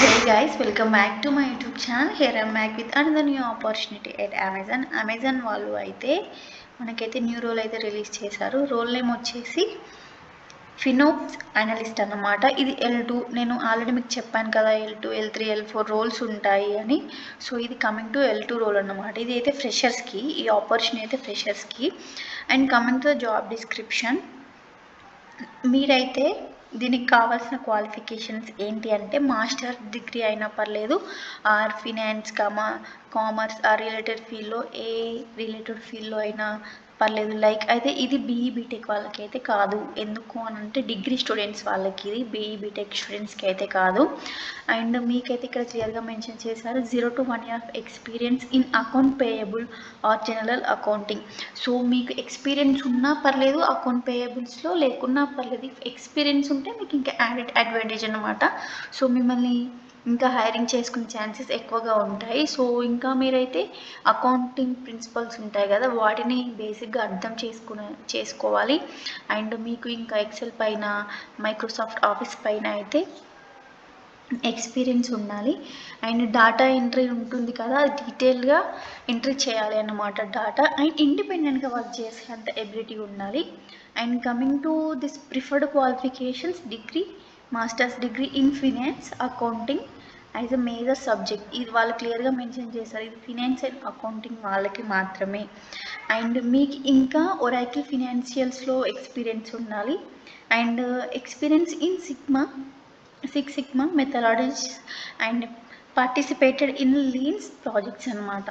Hey guys, welcome back to my YouTube channel. Here I'm back with another new opportunity at Amazon. Amazon వాళ్ళు అయితే మనకైతే new role అయితే release చేశారు. Role name వచ్చేసి ఫినోప్స్ analyst అన్నమాట. ఇది L2. నేను ఆల్రెడీ మీకు చెప్పాను కదా L2, L3, L4 రోల్స్ ఉంటాయి అని. సో ఇది కమింగ్ టు L2 రోల్ అన్నమాట. ఇది అయితే ఫ్రెషర్స్కి, ఈ ఆపర్చునిటీ అయితే ఫ్రెషర్స్కి. And coming to the job description, మీరైతే దీనికి కావాల్సిన క్వాలిఫికేషన్స్ ఏంటి అంటే మాస్టర్ డిగ్రీ అయినా పర్లేదు, or finance, commerce or related ఫీల్డ్లో ఏ రిలేటెడ్ ఫీల్డ్లో అయినా పర్లేదు. లైక్ అయితే ఇది బీఈ బీటెక్ వాళ్ళకి అయితే కాదు. ఎందుకు అని అంటే డిగ్రీ స్టూడెంట్స్ వాళ్ళకి, ఇది బీఈ బీటెక్ స్టూడెంట్స్కి అయితే కాదు. అండ్ మీకైతే ఇక్కడ క్లియర్గా మెన్షన్ చేశారు 0 to 1 year of experience in account payable or general accounting. So మీకు ఎక్స్పీరియన్స్ ఉన్నా పర్లేదు, అకౌంట్ పేయబుల్స్లో లేకున్నా పర్లేదు. ఎక్స్పీరియన్స్ ఉంటే మీకు ఇంకా యాడెడ్ అడ్వాంటేజ్ అన్నమాట. సో మిమ్మల్ని ఇంకా హైరింగ్ చేసుకునే ఛాన్సెస్ ఎక్కువగా ఉంటాయి. సో ఇంకా మీరైతే అకౌంటింగ్ ప్రిన్సిపల్స్ ఉంటాయి కదా, వాటిని బేసిక్గా అర్థం చేసుకోవాలి. అండ్ మీకు ఇంకా ఎక్సెల్ పైన, మైక్రోసాఫ్ట్ ఆఫీస్ పైన అయితే ఎక్స్పీరియన్స్ ఉండాలి. అండ్ డాటా ఎంట్రీ ఉంటుంది కదా, అది డీటెయిల్గా ఎంట్రీ చేయాలి అన్నమాట డాటా. అండ్ ఇండిపెండెంట్గా వర్క్ చేసేంత ఎబిలిటీ ఉండాలి. And coming to this preferred qualifications, degree, masters degree in finance accounting as a major subject. ఇది వాళ్ళు క్లియర్గా మెన్షన్ చేశారు, ఇది ఫినాన్స్ అండ్ అకౌంటింగ్ వాళ్ళకి మాత్రమే. అండ్ మీకు ఇంకా ఒరాకిల్ ఫినాన్షియల్స్లో ఎక్స్పీరియన్స్ ఉండాలి. And experience in six sigma methodologies and participated in beans projects అన్నమాట.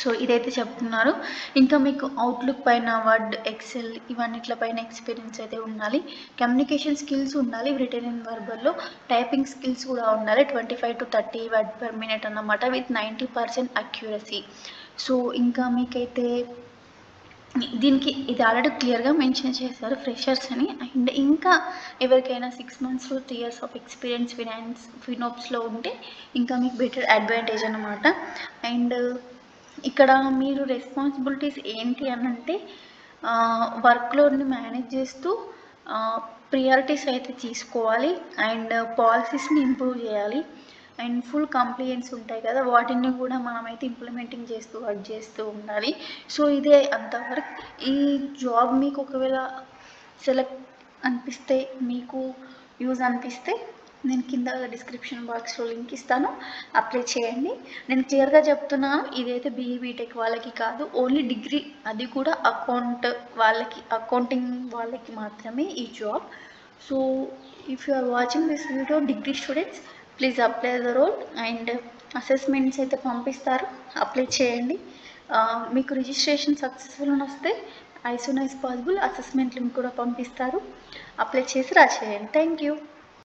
సో ఇదైతే చెప్తున్నారు. ఇంకా మీకు అవుట్లుక్ పైన, వర్డ్, ఎక్సెల్ ఇవన్నిట్ల పైన ఎక్స్పీరియన్స్ అయితే ఉండాలి. కమ్యూనికేషన్ స్కిల్స్ ఉండాలి, రిటర్న్ అండ్ వర్బల్లో. టైపింగ్ స్కిల్స్ కూడా ఉండాలి, 25 to 30 వర్డ్ పర్ మినిట్ అన్నమాట, విత్ 90% అక్యురసీ. సో ఇంకా మీకైతే దీనికి ఇది ఆల్రెడీ క్లియర్గా మెన్షన్ చేశారు ఫ్రెషర్స్ అని. అండ్ ఇంకా ఎవరికైనా 6 months to 3 years of experience ఫినోప్స్లో ఉంటే ఇంకా మీకు బెటర్ అడ్వాంటేజ్ అన్నమాట. అండ్ ఇక్కడ మీరు రెస్పాన్సిబిలిటీస్ ఏంటి అని అంటే వర్క్లోడ్ని మేనేజ్ చేస్తూ ప్రియారిటీస్ అయితే తీసుకోవాలి. అండ్ పాలసీస్ని ఇంప్రూవ్ చేయాలి. అండ్ ఫుల్ కంప్లైంట్స్ ఉంటాయి కదా, వాటిని కూడా మనమైతే ఇంప్లిమెంటింగ్ చేస్తూ వర్క్ చేస్తూ ఉండాలి. సో ఇదే అంతవరకు. ఈ జాబ్ మీకు ఒకవేళ సెలెక్ట్ అనిపిస్తే, మీకు యూజ్ అనిపిస్తే, నేను కింద డిస్క్రిప్షన్ బాక్స్లో లింక్ ఇస్తాను, అప్లై చేయండి. నేను క్లియర్గా చెప్తున్నాను, ఇదైతే బీఈ బీటెక్ వాళ్ళకి కాదు, ఓన్లీ డిగ్రీ, అది కూడా అకౌంటింగ్ వాళ్ళకి మాత్రమే ఈ job. So if you are watching this video, degree students, please apply the role. And assessments అయితే పంపిస్తారు, అప్లై చేయండి. మీకు రిజిస్ట్రేషన్ సక్సెస్ఫుల్ అని వస్తే as soon as possible assessment link కూడా పంపిస్తారు, అప్లై చేసి రాసేయండి. Thank you.